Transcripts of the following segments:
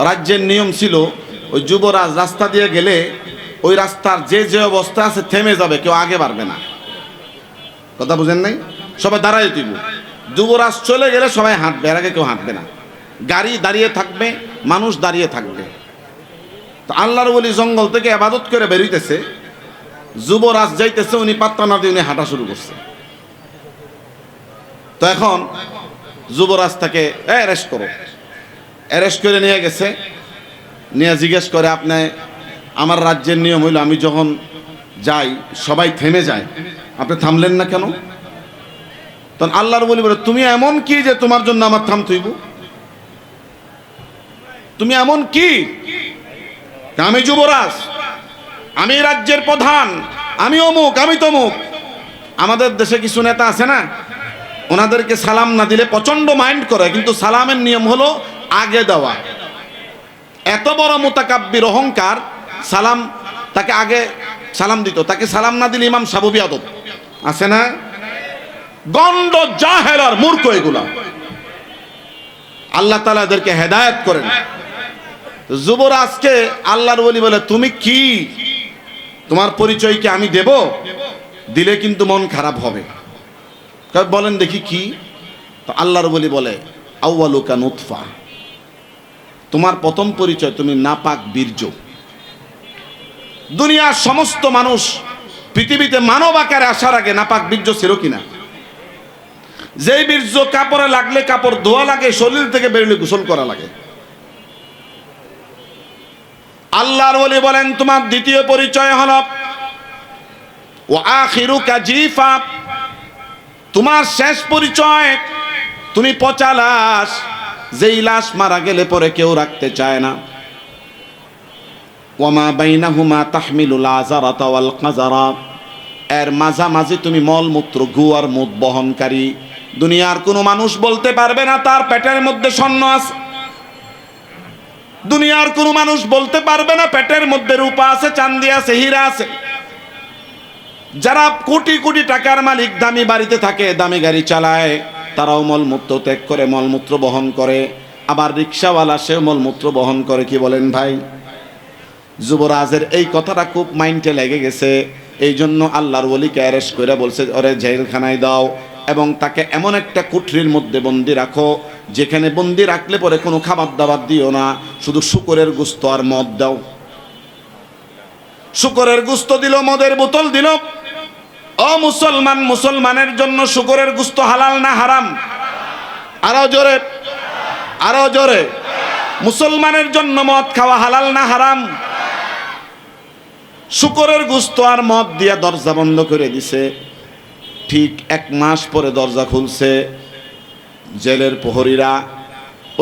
রাজ্যের নিয়ম ছিল ওই যুবরাজ রাস্তা দিয়ে গেলে ওই রাস্তার যে যে অবস্থা আছে থেমে যাবে, কেউ আগে বাড়বে না। কথা বুঝেন নাই? সবাই দাঁড়ায় দিব। যুবরাজ চলে গেলে সবাই হাঁটবে, এর আগে কেউ হাঁটবে না। গাড়ি দাঁড়িয়ে থাকবে, মানুষ দাঁড়িয়ে থাকবে। তো আল্লাহর ওলি জঙ্গল থেকে ইবাদত করে বেরিয়েছে, যুবরাজ যাইতেছে, উনি পাত্তা না দিয়ে উনি হাঁটা শুরু করছে। তো এখন যুবরাজ তাকে অ্যারেস্ট করো, অ্যারেস্ট করে নিয়ে গেছে। নিয়ে জিজ্ঞেস করে, আপনি, আমার রাজ্যের নিয়ম হইল আমি যখন যাই সবাই থেমে যায়, আপনি থামলেন না কেন? তখন আল্লাহর ওলি বলে, তুমি এমন কি যে তোমার জন্য আমার থামতে হইব? তুমি এমন কি? আমি যুবরাজ, আমি রাজ্যের প্রধান, আমি অমুক, আমি তমুক। আমাদের দেশে কিছু নেতা আছে না, ওনাদেরকে সালাম না দিলে প্রচন্ড মাইন্ড করে, কিন্তু সালামের নিয়ম হলো আগে দেওয়া। এত বড় মুতাকাব্বির অহংকার, সালাম তাকে আগে সালাম দিত, তাকে সালাম না দিলে ইমাম সাহেব বিয়াদব আছে না? গন্ড জাহেল আর মূর্খ এগুলা। আল্লাহ তাআলা এদেরকে হেদায়েত করেন। যুবরাজকে আল্লাহর ওলি বলে, তুমি কি, তোমার পরিচয় কি আমি দেব? দিলে কিন্তু মন খারাপ হবে। বলেন দেখি কি? তো আল্লাহর ওলি বলে, আউয়ালুকা নুতফা, তোমার প্রথম পরিচয় তুমি নাপাক বীর্য। দুনিয়ার সমস্ত মানুষ পৃথিবীতে মানব আকারে আসার আগে নাপাক বীর্য ছিল কিনা? যেই বীর্য কাপড়ে লাগলে কাপড় ধোয়া লাগে, শরীর থেকে বেরোলে গোসল করা লাগে। আল্লাহর ওলি বলেন, তোমার দ্বিতীয় পরিচয় হলো ওয়া আখিরুকা জিফা, তোমার শেষ পরিচয় তুমি পচা লাশ, যেই লাশ মারা গেলে পরে কেউ রাখতে চায় না। ওয়ামা বাইনাহুমা তাহমিলুল আযারাতা ওয়াল কাযারা, এর মাঝামাঝি তুমি মলমূত্র, গু আর মুত বহনকারী। দুনিয়ার কোনো মানুষ বলতে পারবে না তার পেটের মধ্যে স্বর্ণ আছে। দুনিয়ার কোনো মানুষ বলতে পারবে না পেটের মধ্যে রূপা আছে, চাঁদি আছে, হীরা আছে। যারা কোটি কোটি টাকার মালিক, দামি বাড়িতে থাকে, দামি গাড়ি চালায়, তারাও মলমূত্র ত্যাগ করে, মলমূত্র বহন করে। আবার রিক্সাওয়ালা সেও মলমূত্র বহন করে। কি বলেন ভাই? যুবরাজের এই কথাটা খুব মাইন্ডে লেগে গেছে। এই জন্য আল্লাহর ওলিকে অ্যারেস্ট করে বলছে, ওরে জেলখানায় দাও এবং তাকে এমন একটা কুঠরির মধ্যে বন্দি রাখো, যেখানে বন্দি রাখলে পরে কোনো খাবার দাবার দিও না, শুধু শুকরের গোশত আর মদ দাও। শুকরের গোশত দিল, মদের বোতল দিল। ও মুসলমান, মুসলমানের জন্য শুকরের গোশত হালাল না হারাম? আরো জোরে, আরো জোরে। মুসলমানের জন্য মদ খাওয়া হালাল না হারাম? শুকরের গোশত আর মদ দিয়া দরজা বন্ধ করে দিছে। ঠিক 1 মাস পরে দরজা খুলছে। জেলের প্রহরীরা,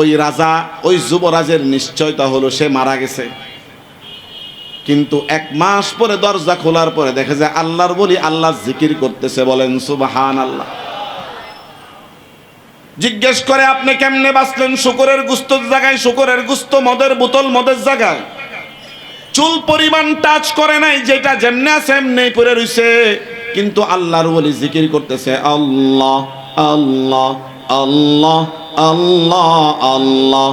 ওই রাজা, ওই যুবরাজের নিশ্চয়তা হলো সে মারা গেছে। কিন্তু 1 মাস পরে দরজা খোলার পরে দেখে যায় আল্লাহর ওলি আল্লাহ জিকির করতেছে। বলেন সুবহানাল্লাহ। জিজ্ঞেস করে, আপনি কেমনে বাঁচলেন? শুকরের গোশতের জায়গায় শুকরের গোশত, মদের বোতল মদের জায়গায়, চুল পরিমাণ টাচ করে নাই, যেটা যেমনে আছে এমনি পড়ে রইছে। কিন্তু আল্লাহর ওলি জিকির করতেছে, আল্লাহ আল্লাহ আল্লাহ আল্লাহ আল্লাহ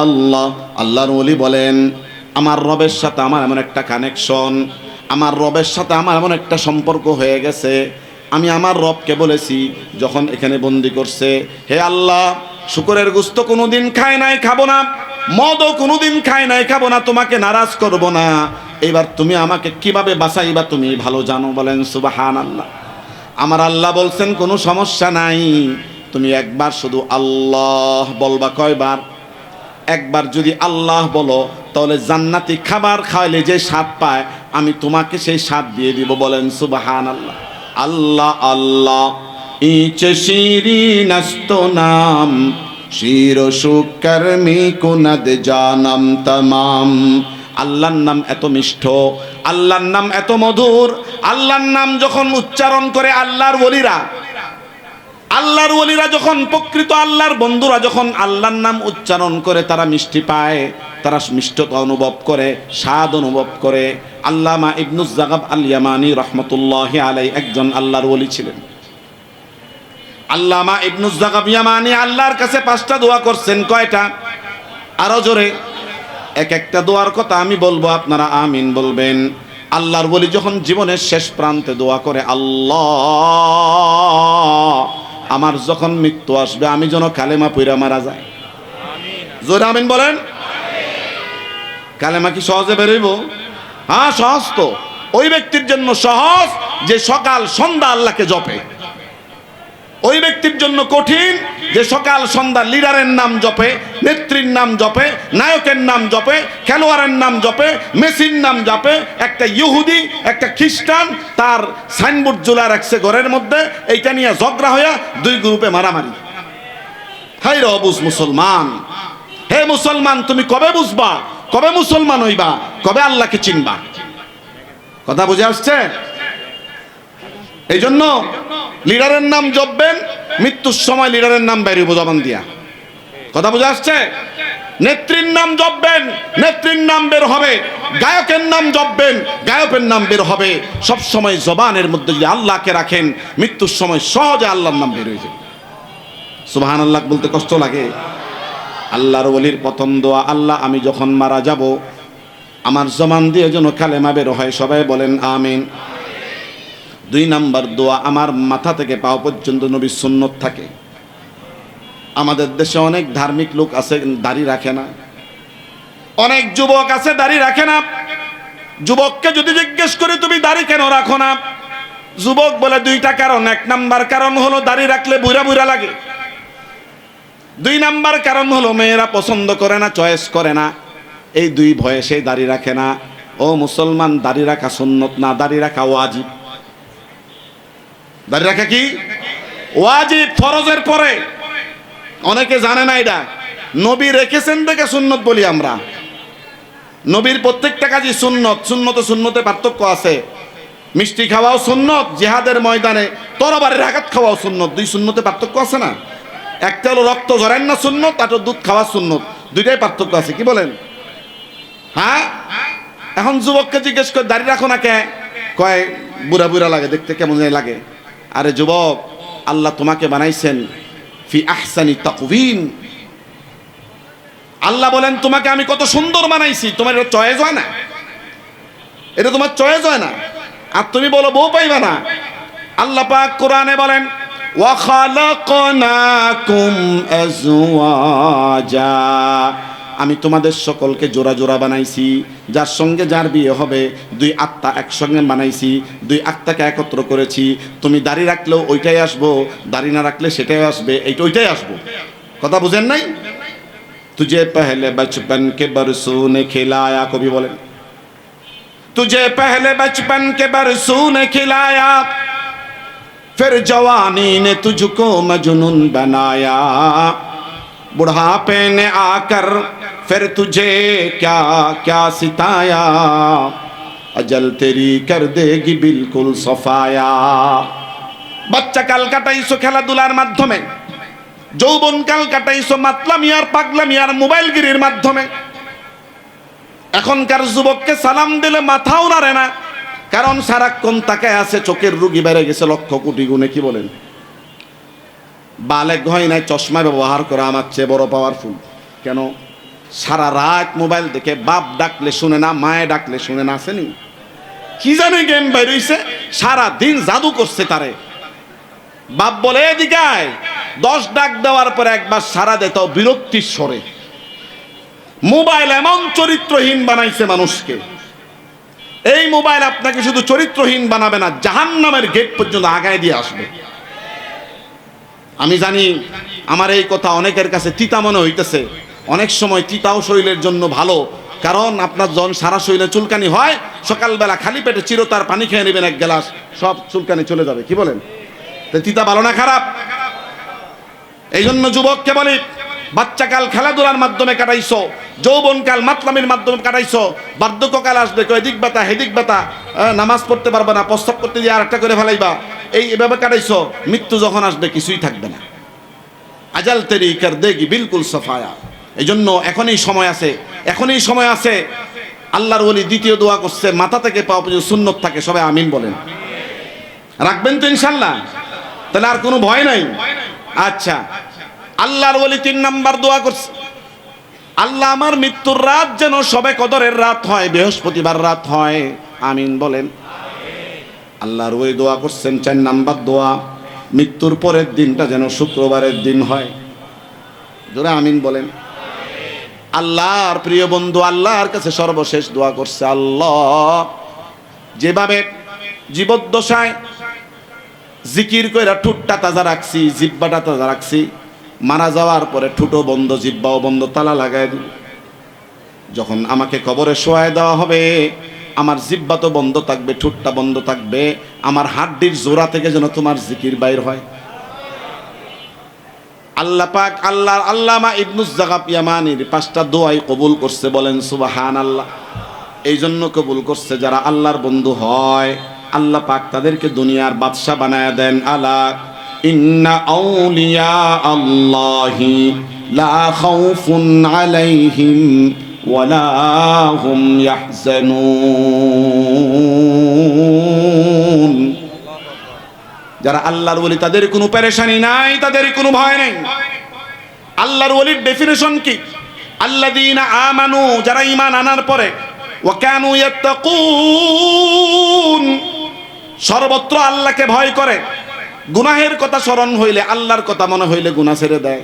আল্লাহ। আল্লাহর ওলি বলেন, আমার রবের সাথে আমার এমন একটা কানেকশন, আমার রবের সাথে আমার এমন একটা সম্পর্ক হয়ে গেছে। আমি আমার রবকে বলেছি যখন এখানে বন্দি করছে, হে আল্লাহ, শুকরের গোশত কোনোদিন খায় নাই, খাবো না। মদও কোনোদিন খায় নাই, খাবো না। তোমাকে নারাজ করব না। এবার তুমি আমাকে কিভাবে বাঁচাইবা তুমি ভালো জানো। বলেন সুবহানাল্লাহ। আমার আল্লাহ বলছেন, কোনো সমস্যা নাই, তুমি একবার শুধু আল্লাহ বলবা। কয়বার? একবার যদি আল্লাহ বলো, তাহলে জান্নাতি খাবার খাইলে যে স্বাদ পায়, আমি তোমাকে সেই স্বাদ দিয়ে দিব। বলেন সুবহানাল্লাহ। আল্লাহ আল্লাহ ইচে শিরিন আস্ত নাম, শির শুকর মি কুনাদ জানাম তমাম। আল্লাহর নাম এত মিষ্ঠ, আল্লাহর নাম এত মধুর। আল্লাহর নাম যখন উচ্চারণ করে আল্লাহর ওলিরা, আল্লাহর ওলিরা যখন, প্রকৃত আল্লাহর বন্ধুরা যখন আল্লাহর নাম উচ্চারণ করে, তারা মিষ্টি পায়, তারা মিষ্টতা অনুভব করে, স্বাদ অনুভব করে। আল্লামা ইবনুজ জাগাব আল ইয়ামানি রহমতুল্লাহি আলাইহি একজন আল্লাহর ওলি ছিলেন। আল্লামা ইবনুজ জাগাব ইয়ামানি আল্লাহর কাছে 5টা দোয়া করছেন। কয়টা? আরো জোরে। এক একটা দোয়ার কথা আমি বলবো, আপনারা আমিন বলবেন। আল্লাহর ওলি যখন জীবনের শেষ প্রান্তে দোয়া করে, আল্লাহ আমার যখন মৃত্যু আসবে আমি যেন কালেমা পইরা মারা যায়। জোরে আমিন বলেন। কালেমা কি সহজে বেরোইব? হ্যাঁ সহজ তো। ওই ব্যক্তির জন্য সহজ যে সকাল সন্ধ্যা আল্লাহকে জপে। ওই ব্যক্তির জন্য কঠিন যে সকাল সন্ধ্যা লিডারের নাম জপে, নেত্রীর নাম জপে, নায়কের নাম জপে, খেলোয়াড়ের নাম জপে, মেসির নাম জপে। একটা ইহুদি একটা খ্রিস্টান তার সাইনবোর্ড ঝুলা রাখছে ঘরের মধ্যে, এইটা নিয়ে ঝগড়া হইয়া দুই গ্রুপে মারামারি। হাই রে অবুঝ মুসলমান, হে মুসলমান তুমি কবে বুঝবা, কবে মুসলমান হইবা, কবে আল্লাহকে চিনবা? কথা বুঝে আসছে? এই জন্য লিডারের নাম জপবেন, মৃত্যুর সময় লিডারের নাম বেরিয়ে জবান দিয়া। কথা বুঝে আসছে? নেত্রীর নাম জপবেন, নেত্রীর নাম বের হবে। গায়কের নাম জপবেন, গায়কের নাম বের হবে। সব সময় জবানের মধ্যে যদি আল্লাহকে রাখেন, মৃত্যুর সময় সহজে আল্লাহর নাম বের হয়ে যাবে। সুবহানাল্লাহ বলতে কষ্ট লাগে? আল্লাহর ওলির প্রথম দোয়া, আল্লাহ আমি যখন মারা যাব আমার জবান দিয়ে যেন কালেমা বের হয়। সবাই বলেন আমিন। 2 নাম্বার দোয়া, আমার মাথা থেকে পাও পর্যন্ত নবীর সুন্নত থাকে। আমাদের দেশে অনেক ধার্মিক লোক আছে দাড়ি রাখে না, অনেক যুবক আছে দাড়ি রাখে না। যুবককে যদি জিজ্ঞেস করি তুমি দাড়ি কেন রাখো না, যুবক বলে 2টা কারণ। 1 নাম্বার কারণ হলো দাড়ি রাখলে বুড়া বুড়া লাগে। 2 নাম্বার কারণ হলো মেয়েরা পছন্দ করে না, চয়েস করে না। এই 2 ভয়ে সে দাড়ি রাখে না। ও মুসলমান, দাড়ি রাখা সুন্নত না, দাড়ি রাখা ওয়াজিব। দাড়ি রাখা কি ওয়াজিব, ফরজের পরে। অনেকে জানে না এটা। নবী রেখেছেন দেখে সুন্নত বলি আমরা। নবীর প্রত্যেকটা কাজই সুন্নত। সুন্নতে সুন্নতে পার্থক্য আছে। মিষ্টি খাওয়াও সুন্নত, জিহাদের ময়দানে তরবারির আঘাত খাওয়াও সুন্নত। 2 সুন্নতে পার্থক্য আছে না? একটা হলো রক্ত ঝরান না সুন্নত, আর দুধ খাওয়া সুন্নত। 2টাই পার্থক্য আছে। কি বলেন? হ্যাঁ। এখন যুবককে জিজ্ঞেস করে দাড়ি রাখো না কে, কয় বুড়া বুড়া লাগে, দেখতে কেমন লাগে। আরে যুবক, আল্লাহ তোমাকে বানাইছেন ফি আহসানি তাকওয়িম। আল্লাহ বলেন তোমাকে আমি কত সুন্দর বানাইছি, তোমার এটা চয়েস হয় না, এটা তোমার চয়েস হয় না। আর তুমি বলো বউ পাইবা না। আল্লাহ পাক কোরআনে বলেন ওয়া খালাকনাকুম আজওয়াজা, আমি তোমাদের সকলকে জোড়া জোড়া বানাইছি। যার সঙ্গে যার বিয়ে হবে 2 আত্মা একসঙ্গে বানাইছি, 2 আত্মাকে একত্র করেছি। তুমি দাড়ি রাখলেও ওইটাই আসবো, দাড়ি না রাখলে সেটাই আসবে, ওইটাই আসবো। কথা বুঝেন নাই? তুঝে পহলে বচপন কে বরসোं ने खिलाया, কবি বলেন तुझे पहले बचपन के बरसों ने खिलाया, फिर जवानी ने तुझको मजनून बनाया, बुढ़ापे ने आकर फिर तुझे क्या क्या सिताया, अजल तेरी कर देगी बिल्कुल सफाया। বাচ্চা কাল কাটাইছো খেলাধুলার মাধ্যমে, যৌবন কাল কাটাইছো মাতলামি আর পাগলামি আর মোবাইলগিরির মাধ্যমে। এখনকার যুবককে সালাম দিলে মাথাও নাড়ে না, কারণ সারাক্ষণ তাকায় আছে, চোখের রুগী বেড়ে গেছে লক্ষ কোটি গুণে। কি বলেন? বালেগ হয় নাই, চশমা ব্যবহার করা আমার চেয়ে বড় পাওয়ারফুল। কেন? সারা রাত মোবাইল দেখে, বাপ ডাকলে শুনে না, মায়ে ডাকলে শুনে না। আসেনি কি জানি গেম বেরিয়েছে, সারা দিন জাদু করছে তারে। বাপ বলে এদিকে আয়, 10 ডাক দেওয়ার পরে একবার সারা দেয়, বিরক্তির স্বরে। মোবাইল এমন চরিত্রহীন বানাইছে মানুষকে। এই মোবাইল আপনাকে শুধু চরিত্রহীন বানাবে না, জাহান্নামের গেট পর্যন্ত আগায় দিয়ে আসবে। আমি জানি আমার এই কথা অনেকের কাছে তিতা মনে হইতেছে। অনেক সময় তিতাও শরীরের জন্য ভালো, কারণ আপনার যখন সারা শরীরে চুলকানি হয়, সকালবেলা খালি পেটে চিরতার পানি খেয়ে নেবেন 1 গ্লাস, সব চুলকানি চলে যাবে। কি বলেন? তো তিতা ভালো না খারাপ? এই জন্য যুবককে বলি, বাচ্চাকাল খেলাধুলার মাধ্যমে কাটাইছো, যৌবনকাল মাতলামির মাধ্যমে কাটাইছো, বার্ধক্যকাল আসবে এদিক ব্যথা হেদিক ব্যথা, নামাজ পড়তে পারবে না, প্রস্তাব করতে গিয়ে আরেকটা করে ফেলাইবা, এইভাবে কাটাইছো। মৃত্যু যখন আসবে কিছুই থাকবে না। আজাল তেরি কর দেগি বিলকুল সফায়া। এই জন্য এখনই সময় আছে, এখনই সময় আছে। আল্লাহর ওলি দ্বিতীয় দোয়া করছে, মাথা থেকে পা পর্যন্ত সুন্নত থাকে। সবাই আমিন বলেন। রাখবেন তো ইনশাল্লাহ? তাহলে আর কোনো ভয় নাই। আচ্ছা, আল্লাহর ওলি 3 নাম্বার দোয়া করছে, আল্লাহ আমার মৃত্যুর রাত যেন সবে কদরের রাত হয়, বৃহস্পতিবার রাত হয়, আমিন বলেন। আল্লাহর ওই দোয়া করছেন 4 নাম্বার দোয়া, মৃত্যুর পরের দিনটা যেন শুক্রবারের দিন হয়। জোরে আমিন বলেন। আল্লাহর প্রিয় বন্ধু আল্লাহর কাছে সর্বশেষ দোয়া করছে, আল্লাহ যেভাবে জীবদ্দশায় জিকির কইরা ঠুটটা তাজা রাখছি, জিব্বাটা তাজা রাখছি, মারা যাওয়ার পরে ঠুটো বন্ধ, জিব্বাও বন্ধ, তালা লাগায় দিল। যখন আমাকে কবরে শোয়ায় দেওয়া হবে, আমার জিব্বা তো বন্ধ থাকবে, ঠুটটা বন্ধ থাকবে, আমার হাড্ডির জোড়া থেকে যেন তোমার জিকির বাইর হয়। আল্লাহ পাক আল্লাহর আল্লামা ইবনুস জাগাব ইয়ামানির 5টা দোয়াই কবুল করছে, বলেন সুবহানাল্লাহ। এই জন্য কবুল করছে, যারা আল্লাহর বন্ধু হয় আল্লাহ পাক তাদেরকে দুনিয়ার বাদশা বানায় দেন। আলা ইন্না আউলিয়া আল্লাহি লা খাউফুন আলাইহিম ওয়ালা হুম ইয়াহজানুন। যারা আল্লাহর ওলি তাদের কোনো পেরেশানি নাই, তাদের কোনো ভয় নেই। আল্লাহর ওলির ডেফিনেশন কি? আল্লাযীনা আমানু, যারা ঈমান আনার পরে, ওয়া কানু ইয়াত্তাকুন, সর্বত্র আল্লাহকে ভয় করে। গুনাহের কথা স্মরণ হইলে, আল্লাহর কথা মনে হইলে গুনাহ ছেড়ে দেয়।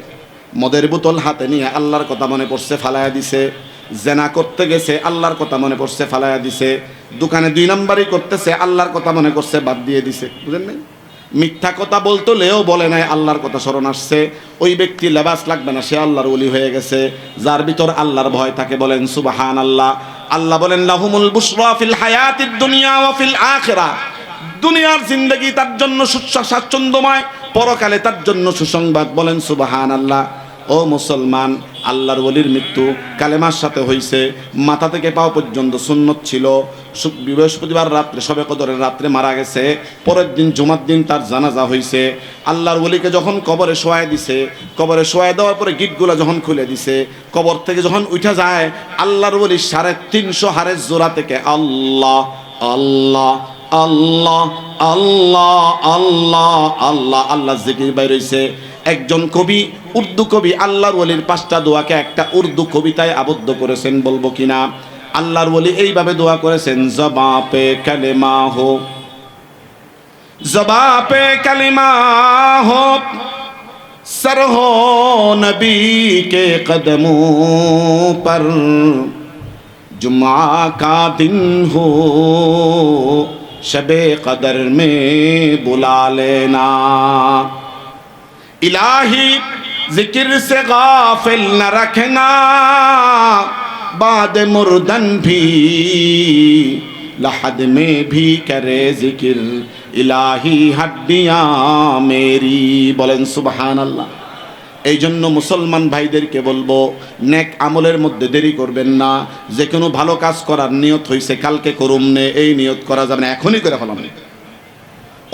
মদের বোতল হাতে নিয়ে আল্লাহর কথা মনে পড়ছে, ফালায়া দিছে। জেনা করতে গেছে, আল্লাহর কথা মনে পড়ছে, ফালায়া দিছে। দোকানে 2 নাম্বারই করতেছে, আল্লাহর কথা মনে করছে, বাদ দিয়ে দিছে। বুঝেন নাই? মিথ্যা কথা বলতেলেও বলে নাই, আল্লাহর কথা স্মরণ আসছে। ওই ব্যক্তি লেবাস লাগবে না, সে আল্লাহর ওলি হয়ে গেছে। যার ভিতর আল্লাহর ভয় থাকে, বলেন সুবহানাল্লাহ। আল্লাহ বলেন লাহুমুল বুশরা ফিল হায়াতিদ দুনিয়া ওয়া ফিল আখিরাহ, দুনিয়ার জিন্দেগি তার জন্য স্বাচ্ছন্দ্যময়, পরকালে তার জন্য সুসংবাদ, বলেন সুবহানাল্লাহ। ও মুসলমান, আল্লাহর ওলির মৃত্যু কালেমার সাথে হইছে, মাথা থেকে পাও পর্যন্ত সুন্নত ছিল। বৃহস্পতিবার রাত্রে, শবে কদরের রাত্রে মারা গেছে, পরের দিন জুমার দিন তার জানাজা হইছে। আল্লাহর ওলিকে যখন কবরে শোয়ায় দিছে, কবরে শোয়ায় দেওয়ার পরে গিটগুলা যখন খুলে দিছে, কবর থেকে যখন উঠা যায়, আল্লাহর ওলি 350 হাড়ের জোড়া থেকে আল্লাহ আল্লাহ আল্লাহ আল্লাহ আল্লাহ আল্লাহ আল্লাহ জিকির বাইর হইছে। একজন কবি, উর্দু কবি, আল্লাহর ওলির 5টা দোয়াকে একটা উর্দু কবিতায় আবদ্ধ করেছেন, বলবো কিনা? আল্লাহর ওলি এইভাবে দোয়া করেছেন, জবা পে কালেমা হো, জবা পে কালেমা হো, সর হো নবী কে কদমোं पर, जुम्मा का दिन हो शबे कदर में बुला लेना, इलाही जिक्र से गाफिल न रखना, बाद मुर्दन भी लहद में भी करे जिक्र, इलाही हड्डियां मेरी, বলেন সুবহানাল্লাহ। এই জন্য মুসলমান ভাইদেরকে বলবো, নেক আমলের মধ্যে দেরি করবেন না। যে কোনো ভালো কাজ করার নিয়ত হইছে, কালকে করুম নে, এই নিয়ত করা যাবে না, এখনই করে ফেলাম।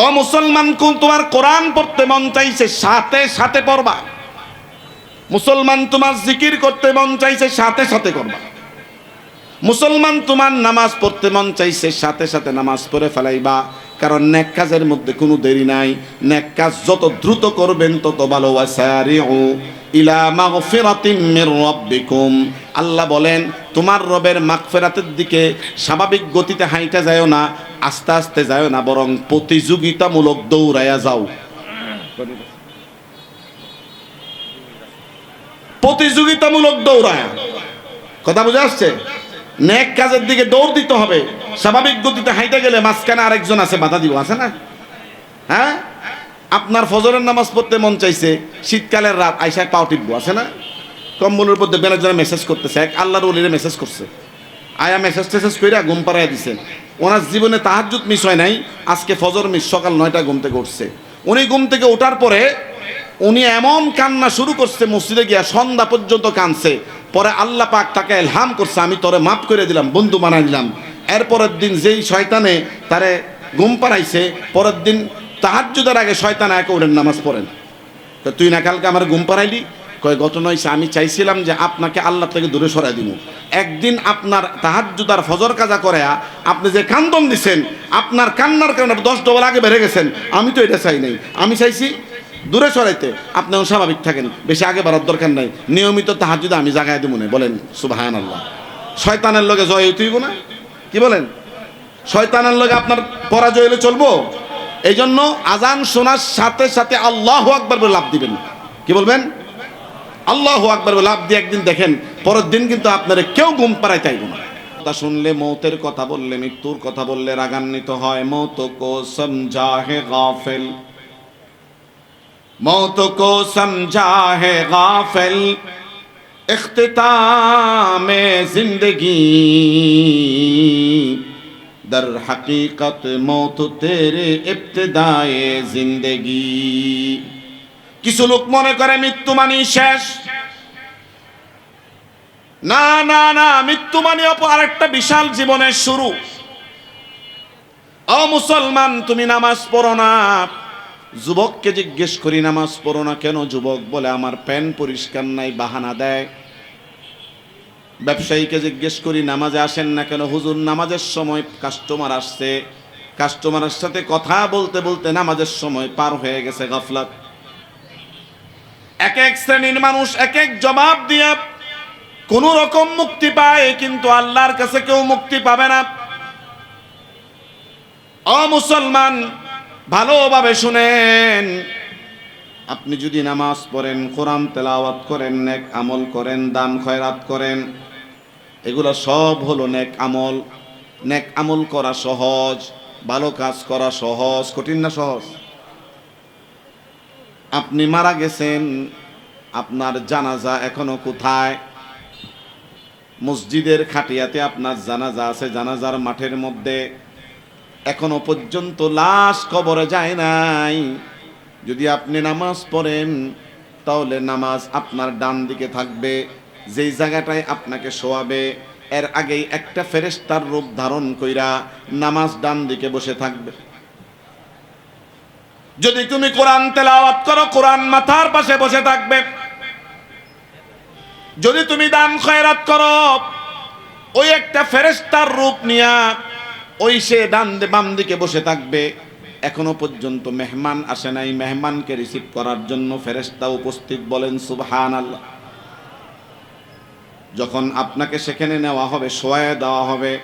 ও মুসলমান, তোমার কোরআন পড়তে মন চাইছে, সাথে সাথে পড়বা। মুসলমান, তোমার জিকির করতে মন চাইছে, সাথে সাথে করবা। মুসলমান, তোমার নামাজ পড়তে মন চাইছে, সাথে সাথে নামাজ পড়ে ফেলাইবা। কারণ নেক কাজের মধ্যে কোনো দেরি নাই। নেক কাজ যত দ্রুত করবেন তত ভালো। ওয়াসারিউ ইলা মাগফিরাতিম মির রাব্বিকুম, আল্লাহ বলেন তোমার রবের মাগফিরাতের দিকে স্বাভাবিক গতিতে হাইটা যাও না, আস্তে আস্তে যাও না, বরং প্রতিযোগিতামূলক দৌড়ায়া যাও। প্রতিযোগিতামূলক দৌড়ায়া, কথা বুঝে আসছে? নেক কাজের দিকে দৌড় দিতে হবে। স্বাভাবিক গতিতে হাইটা গেলে মাঝখানে আরেকজন আছে, বাধা দিব, আছে না? হ্যাঁ, আপনার ফজরের নামাজ পড়তে মন চাইছে, শীতকালের রাত আইসা পাও টিপবো, আছে না? কম্বলের মধ্যে বেনাজনে মেসেজ করতেছে, এক আল্লাহর ওলিরে মেসেজ করছে, আয়া মেসেজ টেসেজ কইরা ঘুম পাড়াইয়া দিছে। ওনার জীবনে তাহাজ্জুদ মিস হয় নাই, আজকে ফজর মিস, সকাল 9টায় ঘুম থেকে উঠছে। উনি ঘুম থেকে ওঠার পরে উনি এমন কান্না শুরু করছে, মসজিদে গিয়া সন্ধ্যা পর্যন্ত কাঁদছে। পরে আল্লাহ পাক তাকে ইলহাম করছে, আমি তোরে মাফ করে দিলাম, বন্ধু বানাই দিলাম। এরপরের দিন যেই শয়তানে তারে ঘুম পাড়াইছে, পরের দিন তাহাজ্জুদের আগে শয়তান একে ওরেন নামাজ পড়েন। তুই না কালকে আমার ঘুম পাড়াইলি? কয় ঘটনা হইছে, আমি চাইছিলাম যে আপনাকে আল্লাহ থেকে দূরে সরাই দিব। একদিন আপনার তাহাজ্জুদ আর ফজর কাজা করে আপনি যে কান্দন দিছেন, আপনার কান্নার কারণে 10 ডবল আগে বেড়ে গেছেন। আমি তো এটা চাই নাই, আমি চাইছি দূরে সরাইতে আপনিও স্বাভাবিক থাকেন, বেশি আগে বাড়ার দরকার নাই। নিয়মিত তাহাজ্জুদে আমি জাগায় দেব না, বলেন সুবহানাল্লাহ। শয়তানের লগে জয় হইতেইব না, কি বলেন? শয়তানের লগে আপনার পরাজয় হলে চলবো? এই জন্য আজান শোনার সাথে সাথে আল্লাহু আকবার বলে লাফ দিবেন। কি বলবেন? আল্লাহু আকবার বলে লাফ দিয়ে একদিন দেখেন, পরের দিন কিন্তু আপনারা কেউ ঘুম পাড়ায় চাইব না। কথা শুনলে, মৌতের কথা বললে, মৃত্যুর কথা বললে রাগান্বিত হয়। মৌত কো সমঝা হে গাফিল, मौत को समझा है गाफिल, इख्तिताम जिंदगी दर हकीकत मौत तेरे इब्तिदाए जिंदगी। কিছু লোক মনে করে মৃত্যু মানে শেষ। না না না, মৃত্যু মানে আরেকটা বিশাল জীবনের শুরু। ও মুসলমান, তুমি নামাজ পড়ো না। যুবককে জিজ্ঞেস করি নামাজ পড়ো না কেন? যুবক বলে আমার প্যান্ট পরিষ্কার নাই, বাহানা দেয়। ব্যবসায়ীকে জিজ্ঞেস করি নামাজে আসেন না কেন? হুজুর নামাজের সময় কাস্টমার আসছে, কাস্টমারের সাথে কথা বলতে বলতে নামাজের সময় পার হয়ে গেছে, গাফলাত। এক এক শ্রেণীর মানুষ এক এক জবাব দিয়ে কোন রকম মুক্তি পায়, কিন্তু আল্লাহর কাছে কেউ মুক্তি পাবে না। ও মুসলমান, ভালোভাবে শুনেন। আপনি যদি নামাজ পড়েন, কোরআন তেলাওয়াত করেন, নেক আমল করেন, দান খয়রাত করেন, এগুলো সব হলো নেক আমল। নেক আমল করা সহজ, ভালো কাজ করা সহজ। কঠিন না সহজ? আপনি মারা গেছেন, আপনার জানাজা এখনো কোথায়? মসজিদের খাটিয়াতে আপনার জানাজা আছে, জানাজার মাঠের মধ্যে। এখনো পর্যন্ত লাশ কবরে যায় নাই। যদি আপনি নামাজ পড়েন, তাহলে নামাজ আপনার ডান দিকে থাকবে, যেই জায়গাটায় আপনাকে শোয়াবে। এর আগেই একটা ফেরেশতার রূপ ধারণ কইরা নামাজ ডান দিকে বসে থাকবে। যদি তুমি কোরআন তেলাওয়াত করো, কোরআন মাথার পাশে বসে থাকবে। যদি তুমি দান খয়রাত করো, ওই একটা ফেরেশতার রূপ নিয়া ওই সে ডান বাম দিকে বসে থাকবে। এখনো পর্যন্ত মেহমান আসে নাই, মেহমানকে রিসিভ করার জন্য ফেরেশতা উপস্থিত, বলেন সুবহানাল্লাহ। যখন আপনাকে সেখানে নেওয়া হবে, শোয়ায় দেওয়া হবে,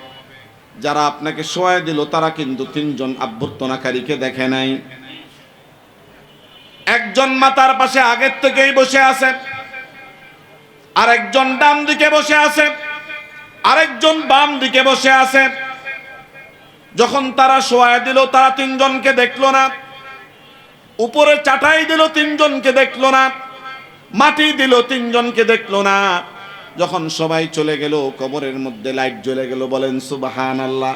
যারা আপনাকে শোয়ায় দিল তারা কিন্তু তিনজন অভ্যর্থনাকারীকে দেখে নাই। একজন মাথার পাশে আগের থেকেই বসে আছে, আরেকজন ডান দিকে বসে আছে, আরেকজন বাম দিকে বসে আছে। যখন তারা শোয়ায় দিল, তারা তিনজনকে দেখলো না। উপরে চাটাই দিল, তিনজনকে দেখলো না। মাটি দিল, তিনজনকে দেখলো না। যখন সবাই চলে গেল, কবরের মধ্যে লাইট জ্বলে গেল, বলেন সুবহানাল্লাহ।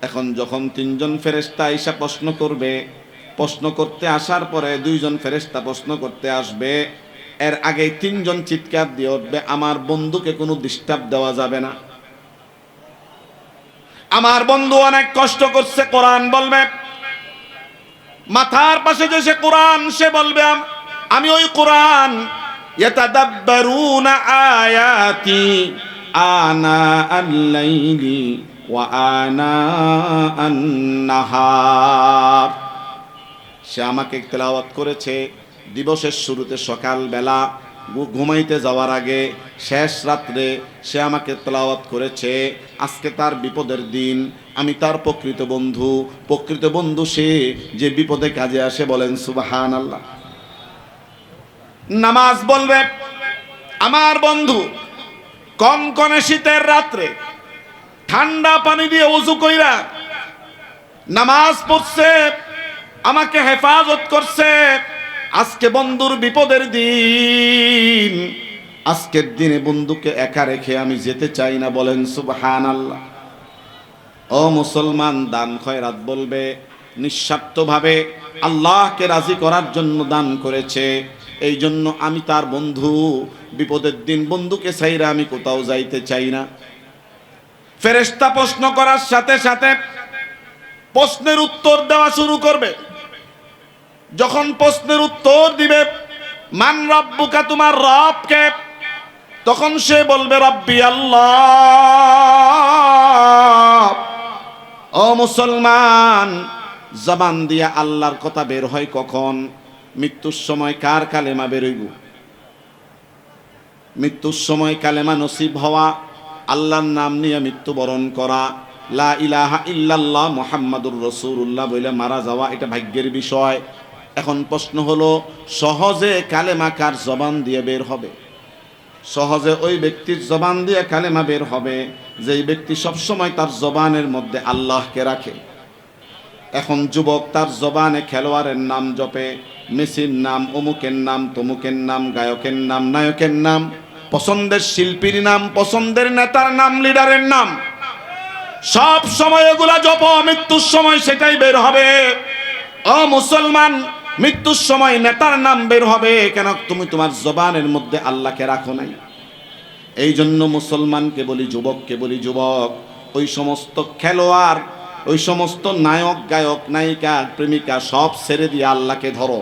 এখন যখন তিনজন ফেরেশতা আইসা প্রশ্ন করবে, প্রশ্ন করতে আসার পরে দুইজন ফেরেশতা প্রশ্ন করতে আসবে, এর আগে তিনজন চিৎকার দিয়ে উঠবে, আমার বন্ধুকে কোনো ডিস্টার্ব দেওয়া যাবে না। আমার বন্ধু অনেক কষ্ট করছে, কোরআন বলবে। মাথার পাশে যে সে কোরআন, সে বলবে আমি ওই কোরআন ইয়াতাদাব্বারুনা আয়াতি আনা আল-লাইলি ওয়া আনা আন-নাহার। সে আমাকে তেলাওয়াত করেছে দিবসের শুরুতে সকালবেলা, ঘুমাইতে যাওয়ার আগে, শেষ রাত্রে সে আমাকে তেলাওয়াত করেছে। আজকে তার বিপদের দিন, আমি তার প্রকৃত বন্ধু। প্রকৃত বন্ধু সে যে বিপদে কাজে আসে, বলেন সুবহানাল্লাহ। নামাজ বলবে আমার বন্ধু কনকনে শীতের রাত্রে ঠান্ডা পানি দিয়ে ওযু কইরা নামাজ পড়ছে, আমাকে হেফাজত করছে। আজকে বন্ধুর বিপদের দিন, আজকের দিনে বন্ধুকে একা রেখে আমি যেতে চাই না, বলেন সুবহানাল্লাহ। ও মুসলমান, দান খয়রাত বলবে নিঃস্বার্থভাবে আল্লাহকে রাজি করার জন্য দান করেছে, এই জন্য আমি তার বন্ধু। বিপদের দিন বন্ধুকে ছাইরা আমি কোথাও যাইতে চাই না। ফেরেশতা প্রশ্ন করার সাথে সাথে প্রশ্নের উত্তর দেওয়া শুরু করবে। যখন প্রশ্নের উত্তর দিবে, মান রাব্বুকা, তোমার রব কে? তখন সে বলবে রব্বি আল্লাহ। ও মুসলমান, জবান দিয়া আল্লাহর কথা বের হয় কখন? মৃত্যুর সময় কার কালেমা বেরোইব? মৃত্যুর সময় কালেমা নসিব হওয়া, আল্লাহর নাম নিয়ে মৃত্যুবরণ করা, লা ইলাহা ইল্লাল্লাহ মুহাম্মাদুর রাসূলুল্লাহ বলে মারা যাওয়া, এটা ভাগ্যের বিষয়। এখন প্রশ্ন হলো, সহজে কালেমা কার জবান দিয়ে বের হবে? সহজে ওই ব্যক্তির জবান দিয়ে কালেমা বের হবে যেই ব্যক্তি সবসময় তার জবানের মধ্যে আল্লাহকে রাখে। এখন যুবক তার জবানে খেলোয়াড়ের নাম জপে, মেসির নাম, অমুকের নাম, তমুকের নাম, গায়কের নাম, নায়কের নাম, পছন্দের শিল্পীর নাম, পছন্দের নেতার নাম, লিডারের নাম, সব সময় এগুলা জপ, মৃত্যুর সময় সেটাই বের হবে। ও মুসলমান, মৃত্যুর সময় নেতার নাম বের হবে কেন? তুমি তোমার জবানের মধ্যে আল্লাহকে রাখো নাই। এই জন্য মুসলমানকে বলি, যুবককে বলি, যুবক, ওই সমস্ত খেলোয়াড়, ওই সমস্ত নায়ক, গায়ক, নায়িকা, প্রেমিকা সব ছেড়ে দিয়ে আল্লাহকে ধরো।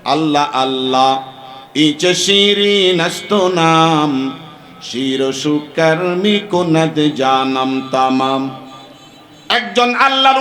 আল্লাহ আল্লাহ ইচে শিরিন আস্ত নাম, শির সুকর্মি কুনাদ জানাম তামাম। একজন আল্লাহর